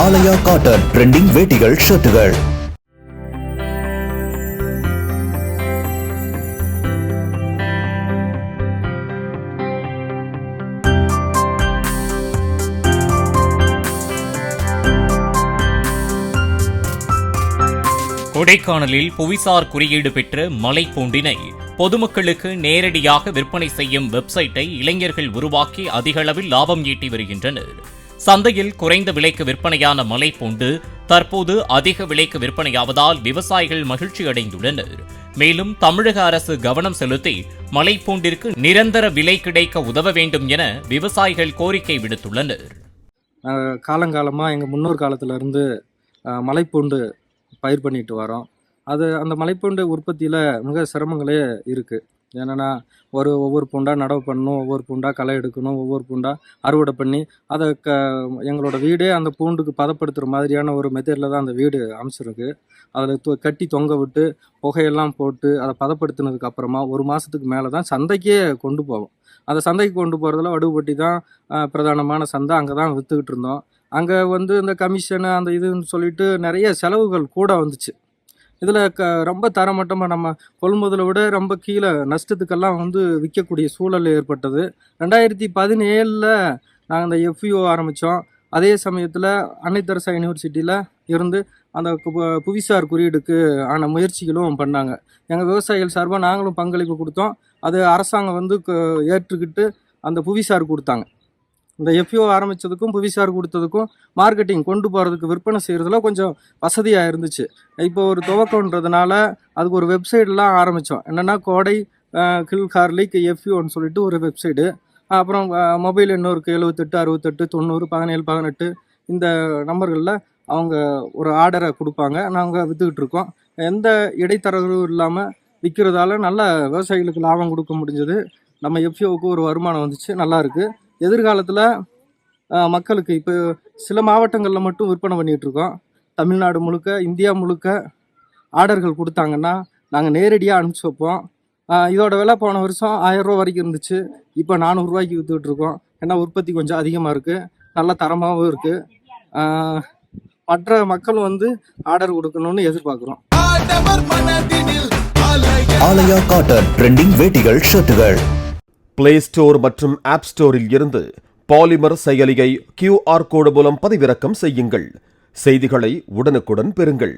ஆலயா cotton trending வேட்டிகள் ஷர்ட்டுகள். கொடைக்கானலில் புவிசார் குறியீடு பெற்ற மலைப்பூண்டினை பொதுமக்களுக்கு நேரடியாக விற்பனை செய்யும் வெப்சைட்டை இளைஞர்கள் உருவாக்கி அதிகளவில் லாபம் ஈட்டி வருகின்றனர். சந்தையில் குறைந்த விலைக்கு விற்பனையான மலைப்பூண்டு தற்போது அதிக விலைக்கு விற்பனையாவதால் விவசாயிகள் மகிழ்ச்சி அடைந்துள்ளனர். மேலும் தமிழக அரசு கவனம் செலுத்தி மலைப்பூண்டிற்கு நிரந்தர விலை கிடைக்க உதவ வேண்டும் என விவசாயிகள் கோரிக்கை விடுத்துள்ளனர். காலங்காலமாக எங்கள் முன்னோர் காலத்திலிருந்து மலைப்பூண்டு பயிர் பண்ணிட்டு வரோம். அந்த மலைப்பூண்டு உற்பத்தியில் மிக சிரமங்களே இருக்குது. என்னென்னா ஒவ்வொரு பூண்டாக நடவு பண்ணணும், ஒவ்வொரு பூண்டாக களை எடுக்கணும், ஒவ்வொரு பூண்டாக அறுவடை பண்ணி அதை எங்களோட வீடே அந்த பூண்டுக்கு பதப்படுத்துகிற மாதிரியான ஒரு மெத்தடில் தான் அந்த வீடு அமைச்சிருக்கு. அதில் கட்டி தொங்க விட்டு புகையெல்லாம் போட்டு அதை பதப்படுத்தினதுக்கு அப்புறமா ஒரு மாதத்துக்கு மேலே தான் சந்தைக்கே கொண்டு போவோம். அந்த சந்தைக்கு கொண்டு போகிறதுல வடுபட்டி தான் பிரதானமான சந்தை. அங்கே தான் விற்றுக்கிட்டு இருந்தோம். அங்கே இந்த கமிஷனு அந்த இதுன்னு சொல்லிட்டு நிறைய செலவுகள் கூட வந்துச்சு. இதில் ரொம்ப தரமட்டமாக நம்ம கொள்முதலை விட ரொம்ப கீழே நஷ்டத்துக்கெல்லாம் விற்கக்கூடிய சூழல் ஏற்பட்டது. 2017 நாங்கள் அந்த FPO ஆரம்பித்தோம். அதே சமயத்தில் அன்னை தெரசா யூனிவர்சிட்டியில் இருந்து அந்த புவிசார் குறியீடுக்கு ஆன முயற்சிகளும் பண்ணாங்க. எங்கள் விவசாயிகள் சார்பாக நாங்களும் பங்களிப்பு கொடுத்தோம். அது அரசாங்கம் ஏற்றுக்கிட்டு அந்த புவிசார் கொடுத்தாங்க. இந்த FPO ஆரம்பித்ததுக்கும் புவிசார் கொடுத்ததுக்கும் மார்க்கெட்டிங் கொண்டு போகிறதுக்கு விற்பனை செய்கிறதுல கொஞ்சம் வசதியாக இருந்துச்சு. இப்போ ஒரு துவக்கன்றதுனால அதுக்கு ஒரு வெப்சைட்லாம் ஆரம்பித்தோம். என்னென்னா கோடை கில் கார்லிக் FPOன்னு சொல்லிட்டு ஒரு வெப்சைட்டு. அப்புறம் மொபைல் எண் இருக்குது 78 68 90 17 18 இந்த நம்பர்களில் அவங்க ஒரு ஆர்டரை கொடுப்பாங்க. நாங்கள் விற்றுக்கிட்டு இருக்கோம். எந்த இடைத்தரகரும் இல்லாமல் விற்கிறதால நல்ல விவசாயிகளுக்கு லாபம் கொடுக்க முடிஞ்சது. நம்ம FPOவுக்கு ஒரு வருமானம் வந்துச்சு. நல்லாயிருக்கு. எதிர்காலத்தில் மக்களுக்கு இப்போ சில மாவட்டங்களில் மட்டும் விற்பனை பண்ணிகிட்ருக்கோம். தமிழ்நாடு முழுக்க, இந்தியா முழுக்க ஆர்டர்கள் கொடுத்தாங்கன்னா நாங்கள் நேரடியாக அனுப்பிச்சி வைப்போம். இதோட விலை போன வருஷம் 1000 ரூபா வரைக்கும் இருந்துச்சு. இப்போ 400 ரூபாய்க்கு விற்றுக்கிட்டு இருக்கோம். ஏன்னா உற்பத்தி கொஞ்சம் அதிகமாக இருக்குது, நல்ல தரமாகவும் இருக்குது. மற்ற மக்களும் ஆர்டர் கொடுக்கணும்னு எதிர்பார்க்குறோம். ஆலயா காட்டன் ட்ரெண்டிங் வேட்டிகள் ஷர்ட்டுகள். பிளே ஸ்டோர் மற்றும் ஆப் ஸ்டோரில் இருந்து பாலிமர் செயலியை QR கோடு மூலம் பதிவிறக்கம் செய்யுங்கள். செய்திகளை உடனுக்குடன் பெறுங்கள்.